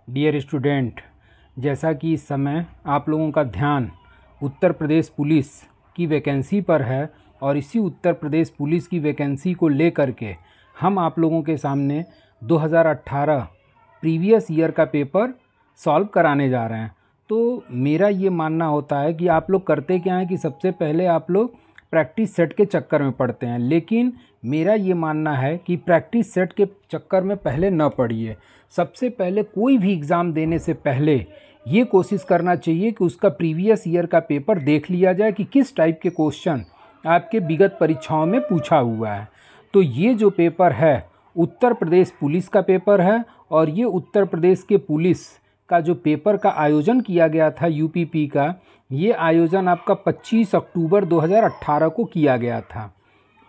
Dear student, जैसा कि इस समय आप लोगों का ध्यान उत्तर प्रदेश पुलिस की वैकेंसी पर है और इसी उत्तर प्रदेश पुलिस की वैकेंसी को लेकर के हम आप लोगों के सामने 2018 प्रीवियस ईयर का पेपर सॉल्व कराने जा रहे हैं। तो मेरा ये मानना होता है कि आप लोग करते क्या हैं कि सबसे पहले आप लोग प्रैक्टिस सेट के चक्कर में पड़ते हैं, लेकिन मेरा ये मानना है कि प्रैक्टिस सेट के चक्कर में पहले न पड़िए। सबसे पहले कोई भी एग्ज़ाम देने से पहले ये कोशिश करना चाहिए कि उसका प्रीवियस ईयर का पेपर देख लिया जाए कि किस टाइप के क्वेश्चन आपके विगत परीक्षाओं में पूछा हुआ है। तो ये जो पेपर है उत्तर प्रदेश पुलिस का पेपर है और ये उत्तर प्रदेश के पुलिस का जो पेपर का आयोजन किया गया था यूपीपी का, ये आयोजन आपका 25 अक्टूबर 2018 को किया गया था।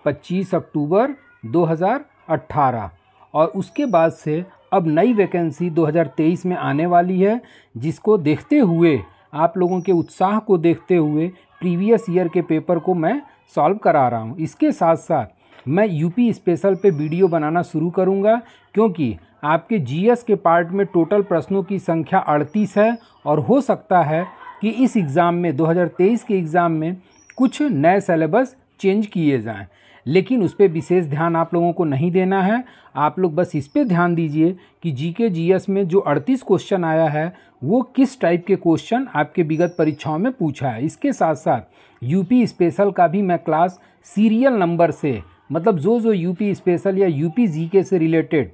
25 अक्टूबर 2018 और उसके बाद से अब नई वैकेंसी 2023 में आने वाली है, जिसको देखते हुए आप लोगों के उत्साह को देखते हुए प्रीवियस ईयर के पेपर को मैं सॉल्व करा रहा हूँ। इसके साथ साथ मैं यूपी स्पेशल पे वीडियो बनाना शुरू करूँगा, क्योंकि आपके जीएस के पार्ट में टोटल प्रश्नों की संख्या 38 है और हो सकता है कि इस एग्ज़ाम में 2023 के एग्ज़ाम में कुछ नए सिलेबस चेंज किए जाएं, लेकिन उस पर विशेष ध्यान आप लोगों को नहीं देना है। आप लोग बस इस पे ध्यान दीजिए कि जीके जीएस में जो 38 क्वेश्चन आया है वो किस टाइप के क्वेश्चन आपके विगत परीक्षाओं में पूछा है। इसके साथ साथ यूपी स्पेशल का भी मैं क्लास सीरियल नंबर से, मतलब जो यूपी स्पेशल या यूपी जीके से रिलेटेड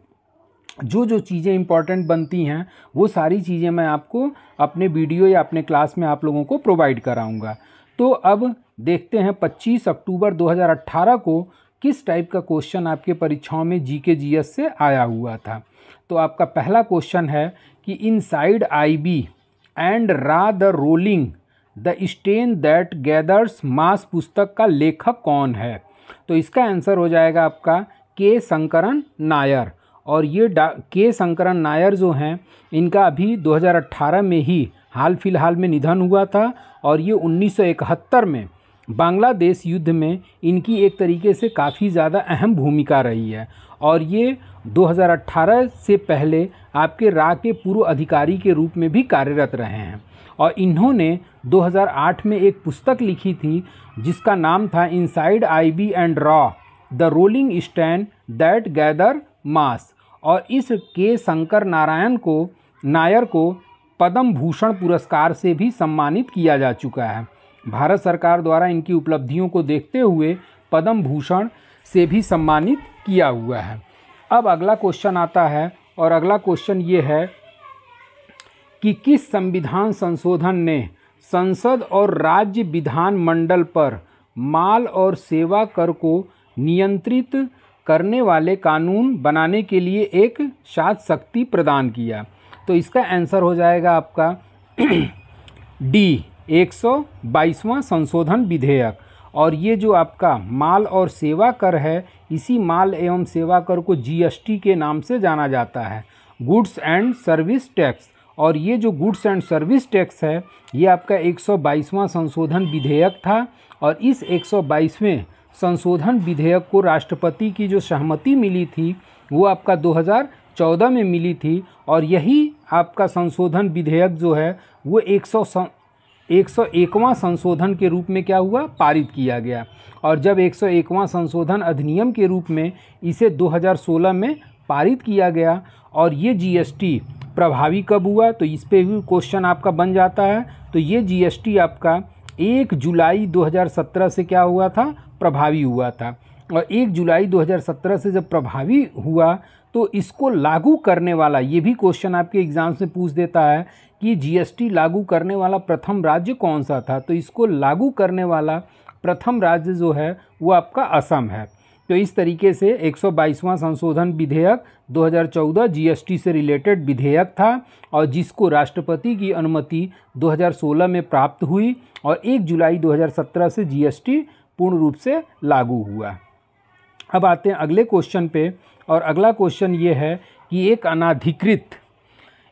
जो चीज़ें इंपॉर्टेंट बनती हैं वो सारी चीज़ें मैं आपको अपने वीडियो या अपने क्लास में आप लोगों को प्रोवाइड कराऊंगा। तो अब देखते हैं 25 अक्टूबर 2018 को किस टाइप का क्वेश्चन आपके परीक्षाओं में जीके जीएस से आया हुआ था। तो आपका पहला क्वेश्चन है कि इनसाइड आईबी एंड रा the rolling the stone that gathers moss पुस्तक का लेखक कौन है। तो इसका आंसर हो जाएगा आपका के शंकरन नायर। और ये के शंकरन नायर जो हैं, इनका अभी 2018 में ही हाल फिलहाल में निधन हुआ था और ये 1971 में बांग्लादेश युद्ध में इनकी एक तरीके से काफ़ी ज़्यादा अहम भूमिका रही है। और ये 2018 से पहले आपके रा के पूर्व अधिकारी के रूप में भी कार्यरत रहे हैं और इन्होंने 2008 में एक पुस्तक लिखी थी जिसका नाम था इनसाइड आईबी एंड रा the rolling stand that gather moss. और इस के शंकर नायर को पद्म भूषण पुरस्कार से भी सम्मानित किया जा चुका है। भारत सरकार द्वारा इनकी उपलब्धियों को देखते हुए पद्म भूषण से भी सम्मानित किया हुआ है। अब अगला क्वेश्चन आता है और अगला क्वेश्चन ये है कि किस संविधान संशोधन ने संसद और राज्य विधान मंडल पर माल और सेवा कर को नियंत्रित करने वाले कानून बनाने के लिए एक साथ शक्ति प्रदान किया। तो इसका आंसर हो जाएगा आपका डी 122वां संशोधन विधेयक। और ये जो आपका माल और सेवा कर है, इसी माल एवं सेवा कर को जीएसटी के नाम से जाना जाता है, गुड्स एंड सर्विस टैक्स। और ये जो गुड्स एंड सर्विस टैक्स है ये आपका 122वां संशोधन विधेयक था और इस 122वें संशोधन विधेयक को राष्ट्रपति की जो सहमति मिली थी वो आपका 2014 में मिली थी। और यही आपका संशोधन विधेयक जो है वो 101वां संशोधन के रूप में क्या हुआ, पारित किया गया। और जब 101वां संशोधन अधिनियम के रूप में इसे 2016 में पारित किया गया। और ये जीएसटी प्रभावी कब हुआ, तो इस पे भी क्वेश्चन आपका बन जाता है। तो ये जीएसटी आपका 1 जुलाई 2017 से क्या हुआ था, प्रभावी हुआ था। और 1 जुलाई 2017 से जब प्रभावी हुआ तो इसको लागू करने वाला, ये भी क्वेश्चन आपके एग्जाम से पूछ देता है कि जीएसटी लागू करने वाला प्रथम राज्य कौन सा था। तो इसको लागू करने वाला प्रथम राज्य जो है वो आपका असम है। तो इस तरीके से 122वां संशोधन विधेयक 2014 जीएसटी से रिलेटेड विधेयक था और जिसको राष्ट्रपति की अनुमति 2016 में प्राप्त हुई और 1 जुलाई 2017 से जीएसटी पूर्ण रूप से लागू हुआ। अब आते हैं अगले क्वेश्चन पे और अगला क्वेश्चन ये है कि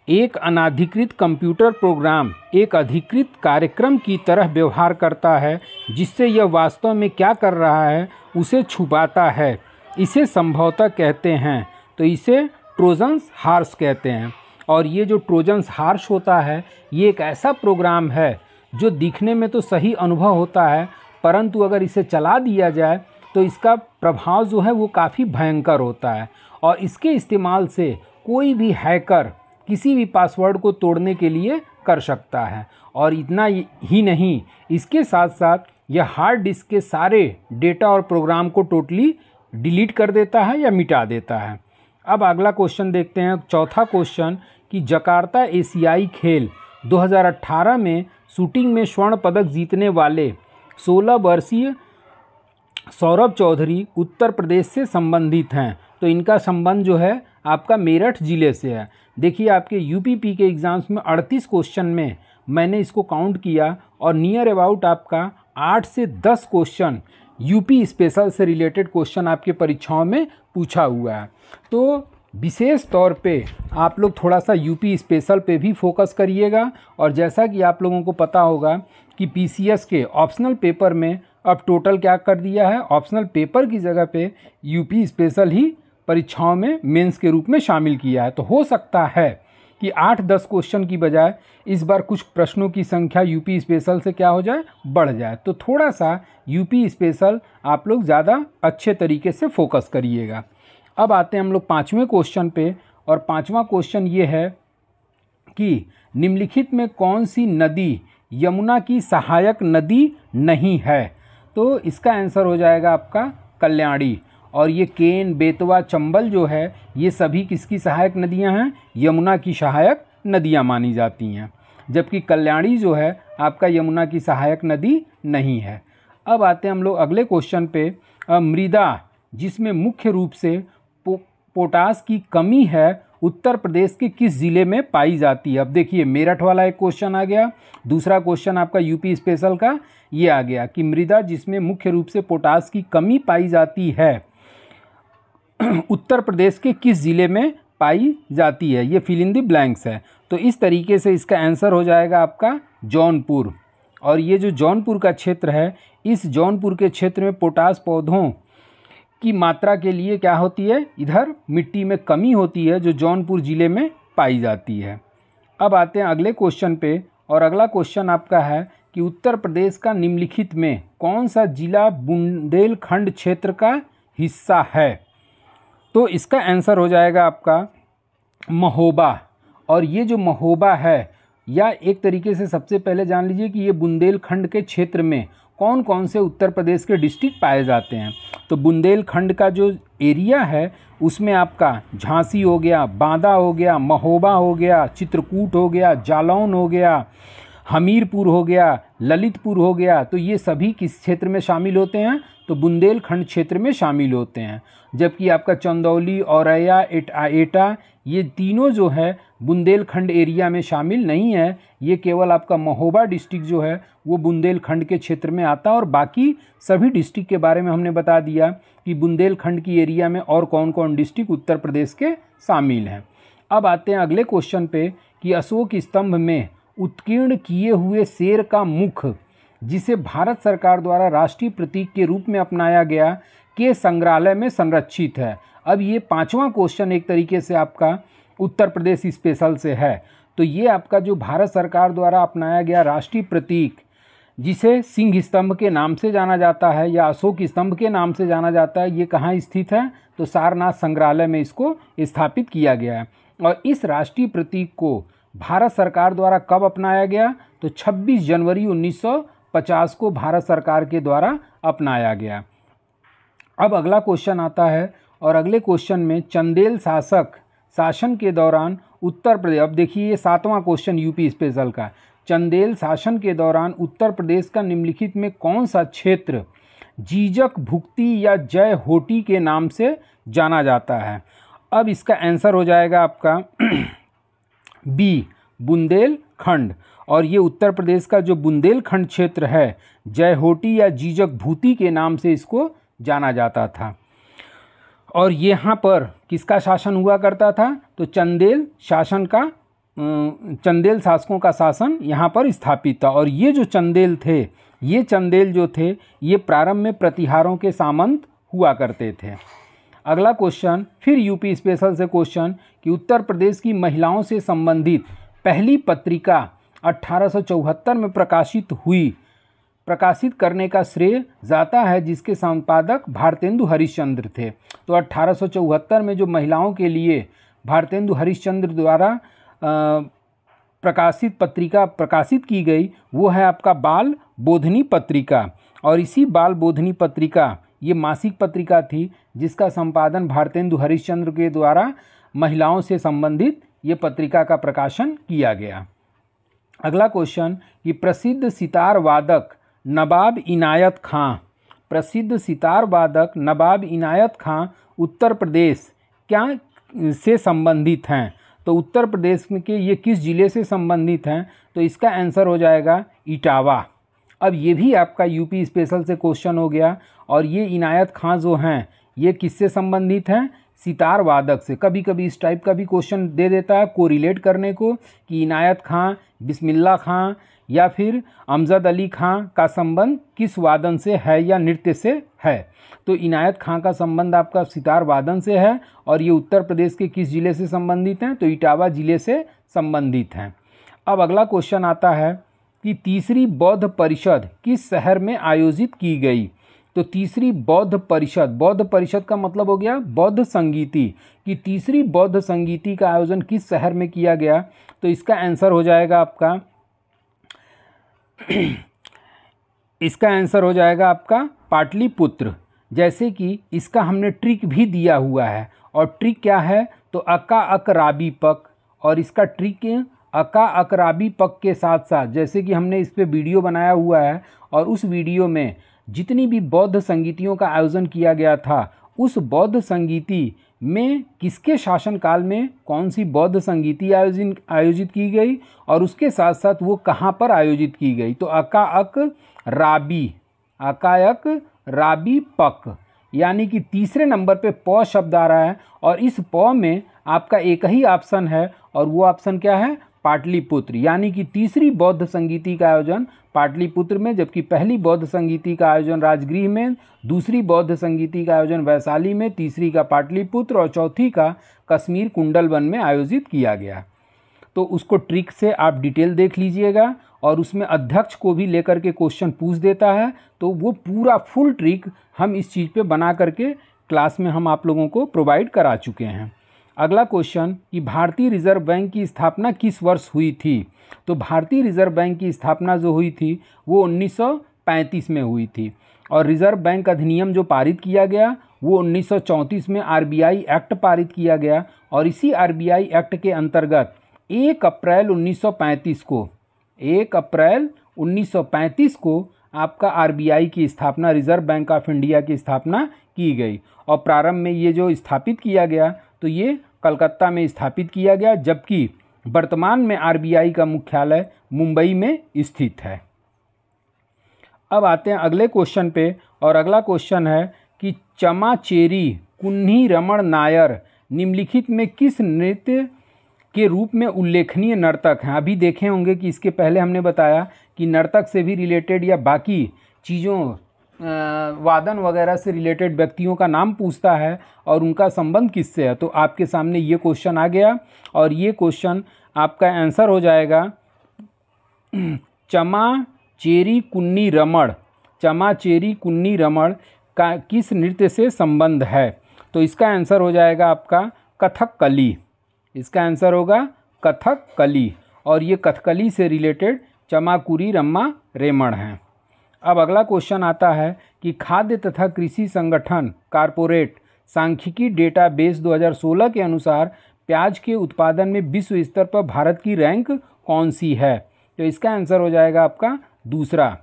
एक अनाधिकृत कंप्यूटर प्रोग्राम एक अधिकृत कार्यक्रम की तरह व्यवहार करता है, जिससे यह वास्तव में क्या कर रहा है उसे छुपाता है। इसे संभवतः कहते हैं, तो इसे ट्रोजन्स हॉर्स कहते हैं। और ये जो ट्रोजन्स हार्श होता है ये एक ऐसा प्रोग्राम है जो दिखने में तो सही अनुभव होता है, परंतु अगर इसे चला दिया जाए तो इसका प्रभाव जो है वो काफ़ी भयंकर होता है। और इसके इस्तेमाल से कोई भी हैकर किसी भी पासवर्ड को तोड़ने के लिए कर सकता है। और इतना ही नहीं, इसके साथ साथ यह हार्ड डिस्क के सारे डेटा और प्रोग्राम को टोटली डिलीट कर देता है या मिटा देता है। अब अगला क्वेश्चन देखते हैं, चौथा क्वेश्चन, कि जकार्ता एशियाई खेल 2018 में शूटिंग में स्वर्ण पदक जीतने वाले 16 वर्षीय सौरभ चौधरी उत्तर प्रदेश से संबंधित हैं। तो इनका संबंध जो है आपका मेरठ ज़िले से है। देखिए आपके यूपीपी के एग्ज़ाम्स में 38 क्वेश्चन में मैंने इसको काउंट किया और नियर अबाउट आपका 8 से 10 क्वेश्चन यूपी स्पेशल से रिलेटेड क्वेश्चन आपके परीक्षाओं में पूछा हुआ है। तो विशेष तौर पे आप लोग थोड़ा सा यूपी स्पेशल पे भी फोकस करिएगा। और जैसा कि आप लोगों को पता होगा कि पीसीएस के ऑप्शनल पेपर में अब टोटल क्या कर दिया है, ऑप्शनल पेपर की जगह पे यूपी स्पेशल ही परीक्षाओं में मेंस के रूप में शामिल किया है। तो हो सकता है कि 8-10 क्वेश्चन की बजाय इस बार कुछ प्रश्नों की संख्या यूपी स्पेशल से क्या हो जाए, बढ़ जाए। तो थोड़ा सा यूपी स्पेशल आप लोग ज़्यादा अच्छे तरीके से फोकस करिएगा। अब आते हैं हम लोग 5वें क्वेश्चन पे, और 5वां क्वेश्चन ये है कि निम्नलिखित में कौन सी नदी यमुना की सहायक नदी नहीं है। तो इसका आंसर हो जाएगा आपका कल्याणी। और ये केन, बेतवा, चंबल जो है ये सभी किसकी सहायक नदियां हैं, यमुना की सहायक नदियां मानी जाती हैं, जबकि कल्याणी जो है आपका यमुना की सहायक नदी नहीं है। अब आते हैं हम लोग अगले क्वेश्चन पे, मृदा जिसमें मुख्य रूप से पोटास की कमी है उत्तर प्रदेश के किस ज़िले में पाई जाती है। अब देखिए मेरठ वाला एक क्वेश्चन आ गया, दूसरा क्वेश्चन आपका यूपी स्पेशल का ये आ गया कि मृदा जिसमें मुख्य रूप से पोटास की कमी पाई जाती है उत्तर प्रदेश के किस ज़िले में पाई जाती है, ये फिल इन द ब्लैंक्स है। तो इस तरीके से इसका आंसर हो जाएगा आपका जौनपुर। और ये जो जौनपुर का क्षेत्र है, इस जौनपुर के क्षेत्र में पोटास पौधों की मात्रा के लिए क्या होती है, इधर मिट्टी में कमी होती है जो जौनपुर ज़िले में पाई जाती है। अब आते हैं अगले क्वेश्चन पे, और अगला क्वेश्चन आपका है कि उत्तर प्रदेश का निम्नलिखित में कौन सा जिला बुंदेलखंड क्षेत्र का हिस्सा है। तो इसका आंसर हो जाएगा आपका महोबा। और ये जो महोबा है, या एक तरीके से सबसे पहले जान लीजिए कि ये बुंदेलखंड के क्षेत्र में कौन कौन से उत्तर प्रदेश के डिस्ट्रिक्ट पाए जाते हैं। तो बुंदेलखंड का जो एरिया है उसमें आपका झांसी हो गया, बांदा हो गया, महोबा हो गया, चित्रकूट हो गया, जालौन हो गया, हमीरपुर हो गया, ललितपुर हो गया। तो ये सभी किस क्षेत्र में शामिल होते हैं, तो बुंदेलखंड क्षेत्र में शामिल होते हैं। जबकि आपका चंदौली, औरैया, एटा ये तीनों जो है बुंदेलखंड एरिया में शामिल नहीं है। ये केवल आपका महोबा डिस्ट्रिक्ट जो है वो बुंदेलखंड के क्षेत्र में आता है। और बाकी सभी डिस्ट्रिक्ट के बारे में हमने बता दिया कि बुंदेलखंड की एरिया में और कौन कौन डिस्ट्रिक्ट उत्तर प्रदेश के शामिल हैं। अब आते हैं अगले क्वेश्चन पे कि अशोक स्तंभ में उत्कीर्ण किए हुए शेर का मुख, जिसे भारत सरकार द्वारा राष्ट्रीय प्रतीक के रूप में अपनाया गया, के संग्रहालय में संरक्षित है। अब ये 5वां क्वेश्चन एक तरीके से आपका उत्तर प्रदेश स्पेशल से है। तो ये आपका जो भारत सरकार द्वारा अपनाया गया राष्ट्रीय प्रतीक, जिसे सिंह स्तंभ के नाम से जाना जाता है या अशोक स्तंभ के नाम से जाना जाता है, ये कहाँ स्थित है, तो सारनाथ संग्रहालय में इसको स्थापित किया गया है। और इस राष्ट्रीय प्रतीक को भारत सरकार द्वारा कब अपनाया गया, तो 26 जनवरी 1950 को भारत सरकार के द्वारा अपनाया गया। अब अगला क्वेश्चन आता है, और अगले क्वेश्चन में चंदेल शासन के दौरान उत्तर प्रदेश, अब देखिए ये 7वां क्वेश्चन यूपी स्पेशल का, चंदेल शासन के दौरान उत्तर प्रदेश का निम्नलिखित में कौन सा क्षेत्र जीजक भुक्ति या जय होटी के नाम से जाना जाता है। अब इसका आंसर हो जाएगा आपका बी, बुंदेलखंड। और ये उत्तर प्रदेश का जो बुंदेलखंड क्षेत्र है, जयहोटी या जीजक भूति के नाम से इसको जाना जाता था। और यहाँ पर किसका शासन हुआ करता था, तो चंदेल शासकों का शासन यहाँ पर स्थापित था। और ये जो चंदेल थे, ये चंदेल जो थे ये प्रारंभ में प्रतिहारों के सामंत हुआ करते थे। अगला क्वेश्चन फिर यूपी स्पेशल से क्वेश्चन कि उत्तर प्रदेश की महिलाओं से संबंधित पहली पत्रिका 1874 में प्रकाशित करने का श्रेय जाता है जिसके संपादक भारतेंदु हरिश्चंद्र थे। तो 1874 में जो महिलाओं के लिए भारतेंदु हरिश्चंद्र द्वारा प्रकाशित पत्रिका प्रकाशित की गई वो है आपका बाल बोधनी पत्रिका। और इसी बाल बोधनी पत्रिका ये मासिक पत्रिका थी जिसका संपादन भारतेंदु हरिश्चंद्र के द्वारा महिलाओं से संबंधित ये पत्रिका का प्रकाशन किया गया। अगला क्वेश्चन कि प्रसिद्ध सितार वादक नवाब इनायत खां उत्तर प्रदेश क्या से संबंधित हैं? तो उत्तर प्रदेश के ये किस ज़िले से संबंधित हैं? तो इसका आंसर हो जाएगा इटावा। अब ये भी आपका यूपी स्पेशल से क्वेश्चन हो गया। और ये इनायत खां जो हैं ये किससे संबंधित हैं? सितार वादक से। कभी कभी इस टाइप का भी क्वेश्चन दे देता है कोरिलेट करने को कि इनायत खां, बिस्मिल्लाह खां या फिर अमजद अली खां का संबंध किस वादन से है या नृत्य से है। तो इनायत खां का संबंध आपका सितार वादन से है और ये उत्तर प्रदेश के किस ज़िले से संबंधित हैं? तो इटावा ज़िले से संबंधित हैं। अब अगला क्वेश्चन आता है कि तीसरी बौद्ध परिषद किस शहर में आयोजित की गई? तो तीसरी बौद्ध परिषद का मतलब हो गया बौद्ध संगीति कि तीसरी बौद्ध संगीति का आयोजन किस शहर में किया गया? तो इसका आंसर हो जाएगा आपका पाटलिपुत्र। जैसे कि इसका हमने ट्रिक भी दिया हुआ है और ट्रिक क्या है? तो अका अकराबी पक। और इसका ट्रिक अका अकराबी पक के साथ साथ जैसे कि हमने इस पे वीडियो बनाया हुआ है और उस वीडियो में जितनी भी बौद्ध संगीतियों का आयोजन किया गया था उस बौद्ध संगीति में किसके शासनकाल में कौन सी बौद्ध संगीति आयोजित की गई और उसके साथ साथ वो कहाँ पर आयोजित की गई। तो अका अक राबी पक यानी कि तीसरे नंबर पे प शब्द आ रहा है और इस प में आपका एक ही ऑप्शन है और वो ऑप्शन क्या है? पाटलिपुत्र। यानी कि तीसरी बौद्ध संगीति का आयोजन पाटलिपुत्र में, जबकि पहली बौद्ध संगीति का आयोजन राजगृह में, दूसरी बौद्ध संगीति का आयोजन वैशाली में, तीसरी का पाटलिपुत्र और चौथी का कश्मीर कुंडलवन में आयोजित किया गया। तो उसको ट्रिक से आप डिटेल देख लीजिएगा और उसमें अध्यक्ष को भी लेकर के क्वेश्चन पूछ देता है। तो वो पूरा फुल ट्रिक हम इस चीज़ पे बना करके क्लास में हम आप लोगों को प्रोवाइड करा चुके हैं। अगला क्वेश्चन कि भारतीय रिजर्व बैंक की स्थापना किस वर्ष हुई थी? तो भारतीय रिजर्व बैंक की स्थापना जो हुई थी वो 1935 में हुई थी और रिजर्व बैंक अधिनियम जो पारित किया गया वो 1934 में आरबीआई एक्ट पारित किया गया और इसी आरबीआई एक्ट के अंतर्गत 1 अप्रैल 1935 को आपका आरबीआई की स्थापना, रिजर्व बैंक ऑफ इंडिया की स्थापना की गई। और प्रारंभ में ये जो स्थापित किया गया तो ये कलकत्ता में स्थापित किया गया, जबकि वर्तमान में आरबीआई का मुख्यालय मुंबई में स्थित है। अब आते हैं अगले क्वेश्चन पे और अगला क्वेश्चन है कि चमाचेरी कुन्ही रमण नायर निम्नलिखित में किस नृत्य के रूप में उल्लेखनीय नर्तक हैं? अभी देखे होंगे कि इसके पहले हमने बताया कि नर्तक से भी रिलेटेड या बाकी चीज़ों वादन वगैरह से रिलेटेड व्यक्तियों का नाम पूछता है और उनका संबंध किससे है। तो आपके सामने ये क्वेश्चन आ गया और ये क्वेश्चन आपका आंसर हो जाएगा चमाचेरी कुन्नी रमण का किस नृत्य से संबंध है? तो इसका आंसर हो जाएगा आपका कथकली। इसका आंसर होगा कथकली और ये कथकली से रिलेटेड चमाकुरी रम्मा रेमण हैं। अब अगला क्वेश्चन आता है कि खाद्य तथा कृषि संगठन कॉर्पोरेट सांख्यिकी डेटाबेस 2016 के अनुसार प्याज के उत्पादन में विश्व स्तर पर भारत की रैंक कौन सी है? तो इसका आंसर हो जाएगा आपका दूसरा।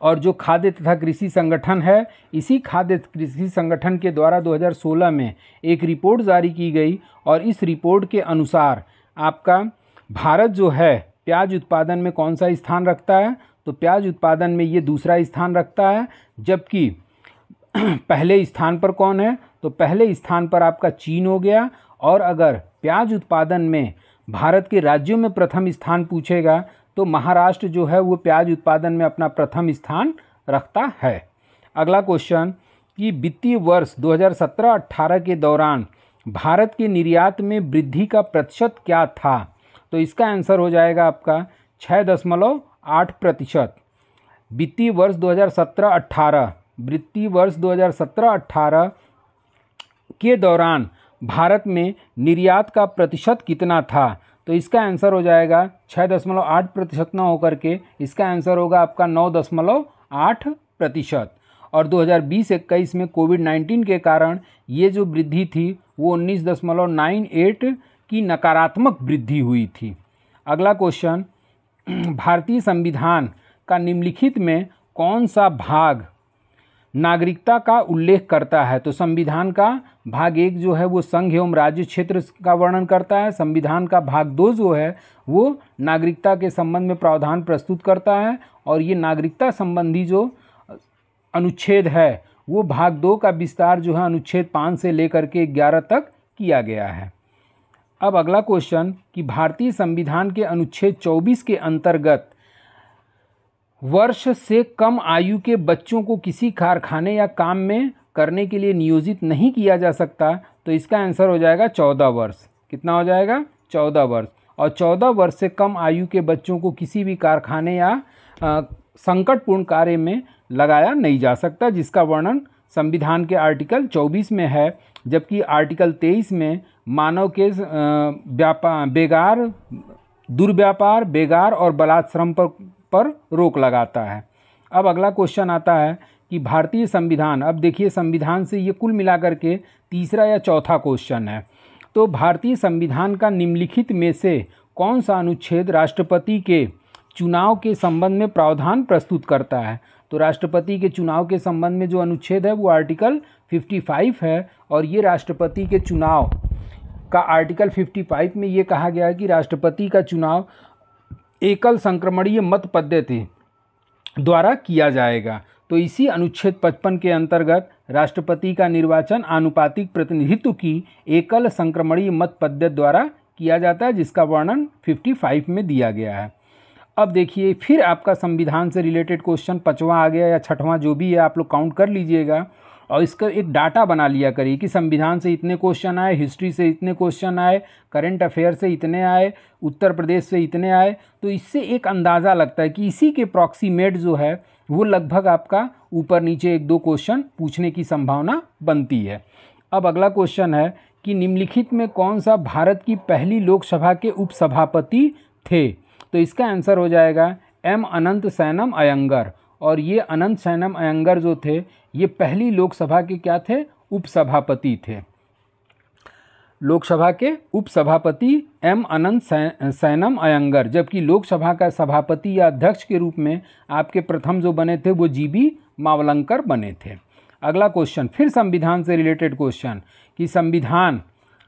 और जो खाद्य तथा कृषि संगठन है, इसी खाद्य कृषि संगठन के द्वारा 2016 में एक रिपोर्ट जारी की गई और इस रिपोर्ट के अनुसार आपका भारत जो है प्याज उत्पादन में कौन सा स्थान रखता है? तो प्याज उत्पादन में ये दूसरा स्थान रखता है, जबकि पहले स्थान पर कौन है? तो पहले स्थान पर आपका चीन हो गया। और अगर प्याज उत्पादन में भारत के राज्यों में प्रथम स्थान पूछेगा तो महाराष्ट्र जो है वो प्याज उत्पादन में अपना प्रथम स्थान रखता है। अगला क्वेश्चन कि वित्तीय वर्ष 2017-18 के दौरान भारत के निर्यात में वृद्धि का प्रतिशत क्या था? तो इसका आंसर हो जाएगा आपका 6.8%। वित्तीय वर्ष 2017-18 के दौरान भारत में निर्यात का प्रतिशत कितना था? तो इसका आंसर हो जाएगा 6.8% ना होकर के इसका आंसर होगा आपका 9.8%। और 2020-21 में कोविड-19 के कारण ये जो वृद्धि थी वो 19.98 की नकारात्मक वृद्धि हुई थी। अगला क्वेश्चन, भारतीय संविधान का निम्नलिखित में कौन सा भाग नागरिकता का उल्लेख करता है? तो संविधान का भाग 1 जो है वो संघ एवं राज्य क्षेत्र का वर्णन करता है। संविधान का भाग 2 जो है वो नागरिकता के संबंध में प्रावधान प्रस्तुत करता है। और ये नागरिकता संबंधी जो अनुच्छेद है वो भाग 2 का विस्तार जो है अनुच्छेद 5 से लेकर के 11 तक किया गया है। अब अगला क्वेश्चन कि भारतीय संविधान के अनुच्छेद 24 के अंतर्गत वर्ष से कम आयु के बच्चों को किसी कारखाने या काम में करने के लिए नियोजित नहीं किया जा सकता। तो इसका आंसर हो जाएगा 14 वर्ष। कितना हो जाएगा? 14 वर्ष। और 14 वर्ष से कम आयु के बच्चों को किसी भी कारखाने या संकटपूर्ण कार्य में लगाया नहीं जा सकता, जिसका वर्णन संविधान के आर्टिकल 24 में है। जबकि आर्टिकल 23 में मानव के दुर्व्यापार, बेगार और बलात्श्रम पर रोक लगाता है। अब अगला क्वेश्चन आता है कि भारतीय संविधान, अब देखिए संविधान से ये कुल मिलाकर के तीसरा या चौथा क्वेश्चन है। तो भारतीय संविधान का निम्नलिखित में से कौन सा अनुच्छेद राष्ट्रपति के चुनाव के संबंध में प्रावधान प्रस्तुत करता है? तो राष्ट्रपति के चुनाव के संबंध में जो अनुच्छेद है वो आर्टिकल 55 है। और ये राष्ट्रपति के चुनाव का आर्टिकल 55 में ये कहा गया है कि राष्ट्रपति का चुनाव एकल संक्रमणीय मत पद्धति द्वारा किया जाएगा। तो इसी अनुच्छेद 55 के अंतर्गत राष्ट्रपति का निर्वाचन आनुपातिक प्रतिनिधित्व की एकल संक्रमणीय मत पद्धति द्वारा किया जाता है, जिसका वर्णन 55 में दिया गया है। अब देखिए फिर आपका संविधान से रिलेटेड क्वेश्चन 5वां आ गया या 6वां जो भी है, आप लोग काउंट कर लीजिएगा और इसका एक डाटा बना लिया करिए कि संविधान से इतने क्वेश्चन आए, हिस्ट्री से इतने क्वेश्चन आए, करंट अफेयर से इतने आए, उत्तर प्रदेश से इतने आए। तो इससे एक अंदाज़ा लगता है कि इसी के प्रॉक्सीमेट जो है वो लगभग आपका ऊपर नीचे 1-2 क्वेश्चन पूछने की संभावना बनती है। अब अगला क्वेश्चन है कि निम्नलिखित में कौन सा भारत की पहली लोकसभा के उपसभापति थे? तो इसका आंसर हो जाएगा एम अनंत सैनम अयंगर। और ये अनंत सैनम अयंगर जो थे ये पहली लोकसभा के क्या थे? उपसभापति थे। लोकसभा के उपसभापति एम अनंत सैनम अयंगर। जबकि लोकसभा का सभापति या अध्यक्ष के रूप में आपके प्रथम जो बने थे वो जीबी मावलंकर बने थे। अगला क्वेश्चन फिर संविधान से रिलेटेड क्वेश्चन कि संविधान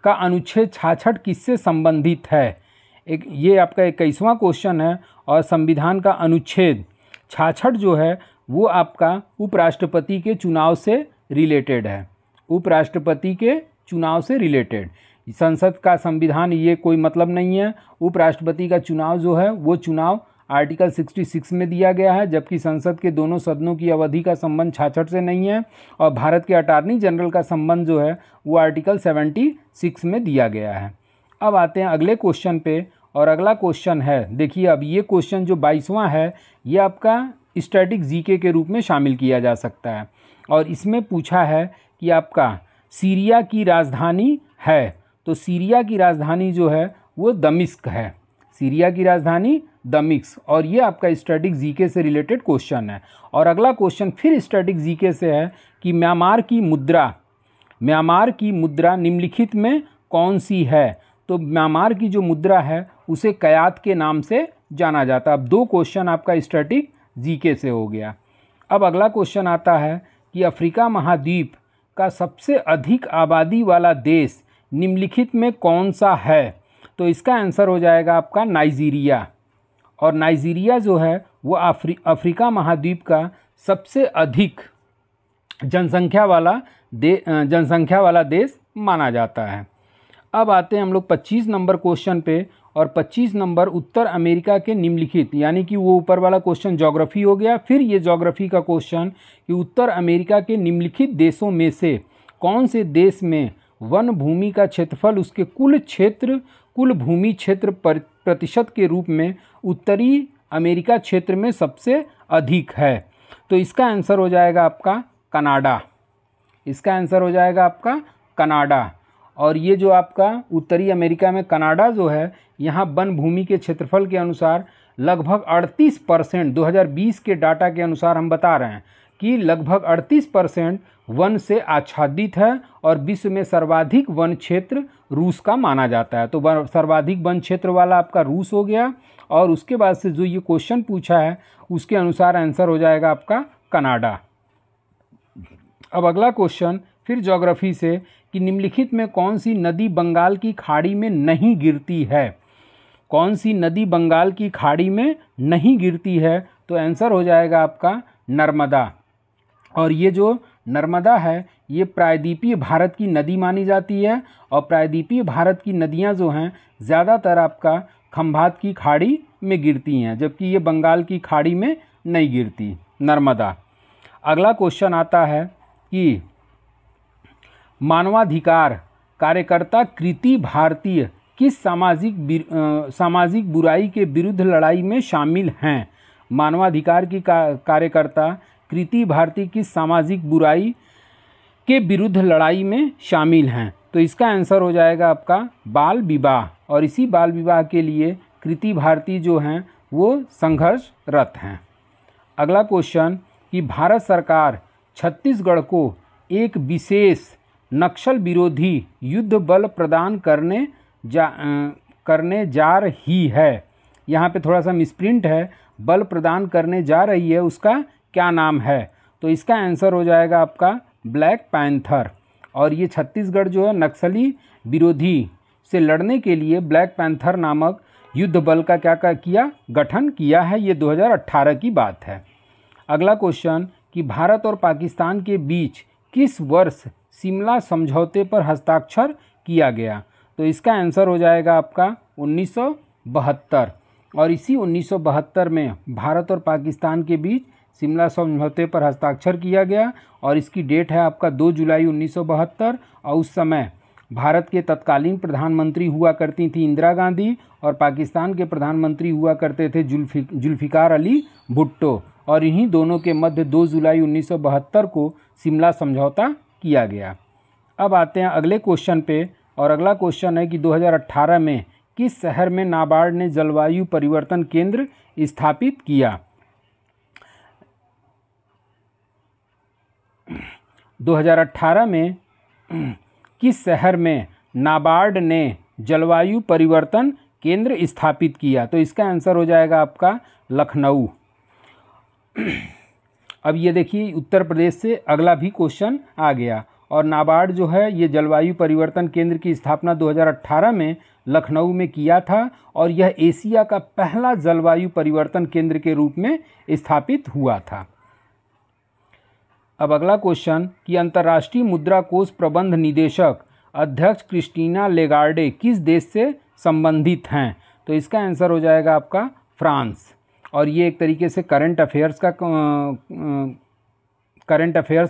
का अनुच्छेद 66 किससे संबंधित है? ये आपका 21वां क्वेश्चन है। और संविधान का अनुच्छेद 66 जो है वो आपका उपराष्ट्रपति के चुनाव से रिलेटेड है। उपराष्ट्रपति के चुनाव से रिलेटेड संसद का संविधान ये कोई मतलब नहीं है। उपराष्ट्रपति का चुनाव जो है वो चुनाव आर्टिकल 66 में दिया गया है, जबकि संसद के दोनों सदनों की अवधि का संबंध 66 से नहीं है। और भारत के अटॉर्नी जनरल का संबंध जो है वो आर्टिकल 76 में दिया गया है। अब आते हैं अगले क्वेश्चन पे। और अगला क्वेश्चन है, देखिए अब ये क्वेश्चन जो 22वां है ये आपका स्टैटिक जीके के रूप में शामिल किया जा सकता है। और इसमें पूछा है कि आपका सीरिया की राजधानी है। तो सीरिया की राजधानी जो है वो दमिश्क है। सीरिया की राजधानी दमिश्क। और ये आपका स्टैटिक जीके से रिलेटेड क्वेश्चन है। और अगला क्वेश्चन फिर स्टैटिक जीके से है कि म्यांमार की मुद्रा निम्नलिखित में कौन सी है? तो म्यांमार की जो मुद्रा है उसे कयात के नाम से जाना जाता है। अब 2 क्वेश्चन आपका स्टैटिक जीके से हो गया। अब अगला क्वेश्चन आता है कि अफ्रीका महाद्वीप का सबसे अधिक आबादी वाला देश निम्नलिखित में कौन सा है? तो इसका आंसर हो जाएगा आपका नाइजीरिया। और नाइजीरिया जो है वो अफ्रीका महाद्वीप का सबसे अधिक जनसंख्या वाला देश माना जाता है। अब आते हैं हम लोग 25 नंबर क्वेश्चन पे। और 25 नंबर उत्तर अमेरिका के निम्नलिखित, यानी कि वो ऊपर वाला क्वेश्चन ज्योग्राफी हो गया। फिर ये ज्योग्राफी का क्वेश्चन कि उत्तर अमेरिका के निम्नलिखित देशों में से कौन से देश में वन भूमि का क्षेत्रफल उसके कुल भूमि क्षेत्र प्रतिशत के रूप में उत्तरी अमेरिका क्षेत्र में सबसे अधिक है। तो इसका आंसर हो जाएगा आपका कनाडा। इसका आंसर हो जाएगा आपका कनाडा। और ये जो आपका उत्तरी अमेरिका में कनाडा जो है, यहाँ वन भूमि के क्षेत्रफल के अनुसार लगभग 38%, 2020 के डाटा के अनुसार हम बता रहे हैं कि लगभग 38% वन से आच्छादित है और विश्व में सर्वाधिक वन क्षेत्र रूस का माना जाता है। तो सर्वाधिक वन क्षेत्र वाला आपका रूस हो गया। और उसके बाद से जो ये क्वेश्चन पूछा है उसके अनुसार आंसर हो जाएगा आपका कनाडा। अब अगला क्वेश्चन फिर ज्योग्राफी से कि निम्नलिखित में कौन सी नदी बंगाल की खाड़ी में नहीं गिरती है। कौन सी नदी बंगाल की खाड़ी में नहीं गिरती है? तो आंसर हो जाएगा आपका नर्मदा। और ये जो नर्मदा है ये प्रायद्वीपीय भारत की नदी मानी जाती है। और प्रायद्वीपीय भारत की नदियां जो हैं ज़्यादातर आपका खंभात की खाड़ी में गिरती हैं, जबकि ये बंगाल की खाड़ी में नहीं गिरती, नर्मदा। अगला क्वेश्चन आता है कि मानवाधिकार कार्यकर्ता कृति भारतीय किस सामाजिक बुराई के विरुद्ध लड़ाई में शामिल हैं। मानवाधिकार की कार्यकर्ता कृति भारती किस सामाजिक बुराई के विरुद्ध लड़ाई में शामिल हैं? तो इसका आंसर हो जाएगा आपका बाल विवाह। और इसी बाल विवाह के लिए कृति भारती जो हैं वो संघर्षरत हैं। अगला क्वेश्चन कि भारत सरकार छत्तीसगढ़ को एक विशेष नक्सल विरोधी युद्ध बल प्रदान करने जा रही है। यहाँ पे थोड़ा सा मिसप्रिंट है, बल प्रदान करने जा रही है, उसका क्या नाम है? तो इसका आंसर हो जाएगा आपका ब्लैक पैंथर। और ये छत्तीसगढ़ जो है नक्सली विरोधी से लड़ने के लिए ब्लैक पैंथर नामक युद्ध बल का गठन किया है। ये 2018 की बात है। अगला क्वेश्चन कि भारत और पाकिस्तान के बीच किस वर्ष शिमला समझौते पर हस्ताक्षर किया गया? तो इसका आंसर हो जाएगा आपका 1972। और इसी 1972 में भारत और पाकिस्तान के बीच शिमला समझौते पर हस्ताक्षर किया गया। और इसकी डेट है आपका 2 जुलाई 1972। और उस समय भारत के तत्कालीन प्रधानमंत्री हुआ करती थी इंदिरा गांधी और पाकिस्तान के प्रधानमंत्री हुआ करते थे जुल्फ़िकार अली भुट्टो। और इन्हीं दोनों के मध्य 2 जुलाई 1972 को शिमला समझौता किया गया। अब आते हैं अगले क्वेश्चन पे। और अगला क्वेश्चन है कि 2018 में किस शहर में नाबार्ड ने जलवायु परिवर्तन केंद्र स्थापित किया? 2018 में किस शहर में नाबार्ड ने जलवायु परिवर्तन केंद्र स्थापित किया? तो इसका आंसर हो जाएगा आपका लखनऊ। अब ये देखिए उत्तर प्रदेश से अगला भी क्वेश्चन आ गया। और नाबार्ड जो है ये जलवायु परिवर्तन केंद्र की स्थापना 2018 में लखनऊ में किया था। और यह एशिया का पहला जलवायु परिवर्तन केंद्र के रूप में स्थापित हुआ था। अब अगला क्वेश्चन कि अंतर्राष्ट्रीय मुद्रा कोष प्रबंध निदेशक अध्यक्ष क्रिस्टीना लेगार्डे किस देश से संबंधित हैं? तो इसका आंसर हो जाएगा आपका फ्रांस। और ये एक तरीके से करंट अफेयर्स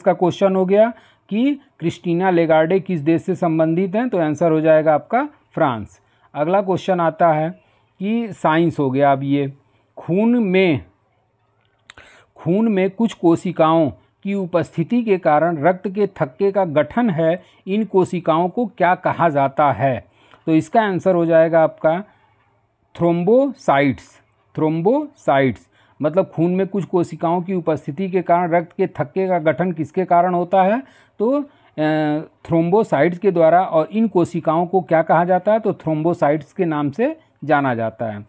का क्वेश्चन हो गया कि क्रिस्टीना लेगार्डे किस देश से संबंधित हैं। तो आंसर हो जाएगा आपका फ्रांस। अगला क्वेश्चन आता है कि साइंस हो गया। अब ये खून में कुछ कोशिकाओं की उपस्थिति के कारण रक्त के थक्के का गठन है, इन कोशिकाओं को क्या कहा जाता है? तो इसका आंसर हो जाएगा आपका थ्रोम्बोसाइट्स। मतलब खून में कुछ कोशिकाओं की उपस्थिति के कारण रक्त के थक्के का गठन किसके कारण होता है? तो थ्रोम्बोसाइट्स के द्वारा। और इन कोशिकाओं को क्या कहा जाता है? तो थ्रोम्बोसाइट्स के नाम से जाना जाता है।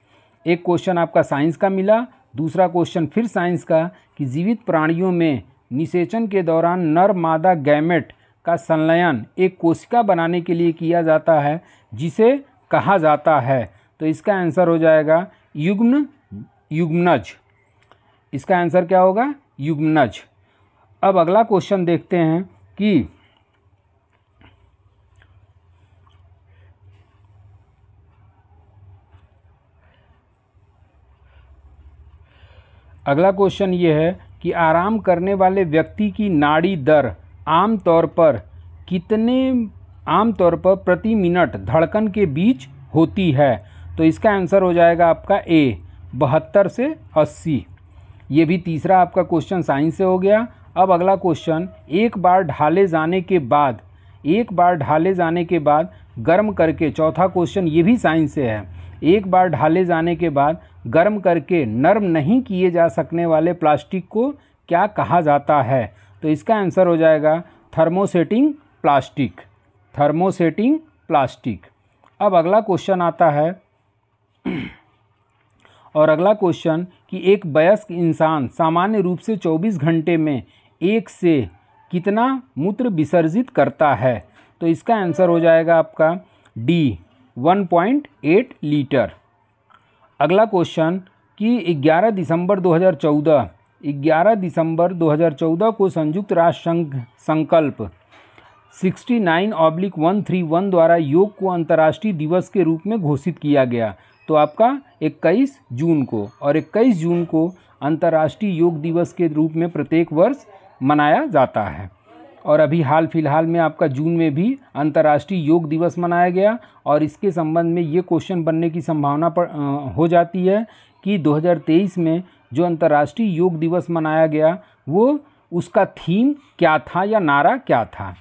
एक क्वेश्चन आपका साइंस का मिला। दूसरा क्वेश्चन फिर साइंस का कि जीवित प्राणियों में निषेचन के दौरान नर मादा गैमेट का संलयन एक कोशिका बनाने के लिए किया जाता है, जिसे कहा जाता है? तो इसका आंसर हो जाएगा युग्मनज। इसका आंसर क्या होगा? युग्मनज। अब अगला क्वेश्चन देखते हैं कि अगला क्वेश्चन ये है कि आराम करने वाले व्यक्ति की नाड़ी दर आमतौर पर प्रति मिनट धड़कन के बीच होती है? तो इसका आंसर हो जाएगा आपका ए 72 से 80। ये भी तीसरा आपका क्वेश्चन साइंस से हो गया। अब अगला क्वेश्चन, एक बार ढाले जाने के बाद गर्म करके, चौथा क्वेश्चन ये भी साइंस से है, एक बार ढाले जाने के बाद गर्म करके नरम नहीं किए जा सकने वाले प्लास्टिक को क्या कहा जाता है? तो इसका आंसर हो जाएगा थर्मोसेटिंग प्लास्टिक। अब अगला क्वेश्चन आता है और अगला क्वेश्चन कि एक वयस्क इंसान सामान्य रूप से 24 घंटे में एक से कितना मूत्र विसर्जित करता है? तो इसका आंसर हो जाएगा आपका डी 1.8 लीटर। अगला क्वेश्चन कि 11 दिसंबर 2014 को संयुक्त राष्ट्र संघ संकल्प 69/131 द्वारा योग को अंतर्राष्ट्रीय दिवस के रूप में घोषित किया गया। तो आपका 21 जून को, और 21 जून को अंतर्राष्ट्रीय योग दिवस के रूप में प्रत्येक वर्ष मनाया जाता है। और अभी हाल फिलहाल में आपका जून में भी अंतर्राष्ट्रीय योग दिवस मनाया गया, और इसके संबंध में ये क्वेश्चन बनने की संभावना हो जाती है कि 2023 में जो अंतर्राष्ट्रीय योग दिवस मनाया गया वो उसका थीम क्या था या नारा क्या था।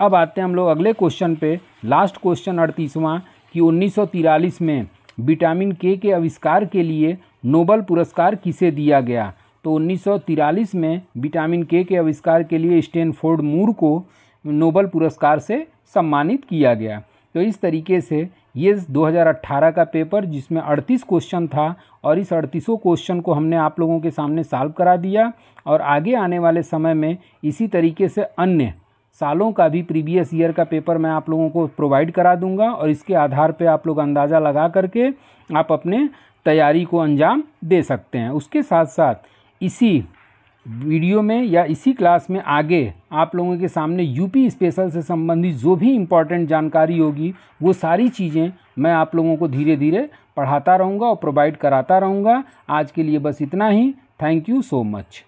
अब आते हैं हम लोग अगले क्वेश्चन पे, लास्ट क्वेश्चन 38वां कि 1943 में विटामिन के आविष्कार के लिए नोबेल पुरस्कार किसे दिया गया? तो 1943 में विटामिन के आविष्कार के लिए स्टैनफोर्ड मूर को नोबेल पुरस्कार से सम्मानित किया गया। तो इस तरीके से ये 2018 का पेपर जिसमें 38 क्वेश्चन था, और इस 38 क्वेश्चन को हमने आप लोगों के सामने सॉल्व करा दिया, और आगे आने वाले समय में इसी तरीके से अन्य सालों का भी प्रीवियस ईयर का पेपर मैं आप लोगों को प्रोवाइड करा दूंगा, और इसके आधार पे आप लोग अंदाज़ा लगा करके आप अपने तैयारी को अंजाम दे सकते हैं। उसके साथ साथ इसी वीडियो में या इसी क्लास में आगे आप लोगों के सामने यूपी स्पेशल से संबंधित जो भी इम्पोर्टेंट जानकारी होगी वो सारी चीज़ें मैं आप लोगों को धीरे धीरे पढ़ाता रहूँगा और प्रोवाइड कराता रहूँगा। आज के लिए बस इतना ही। Thank you so much.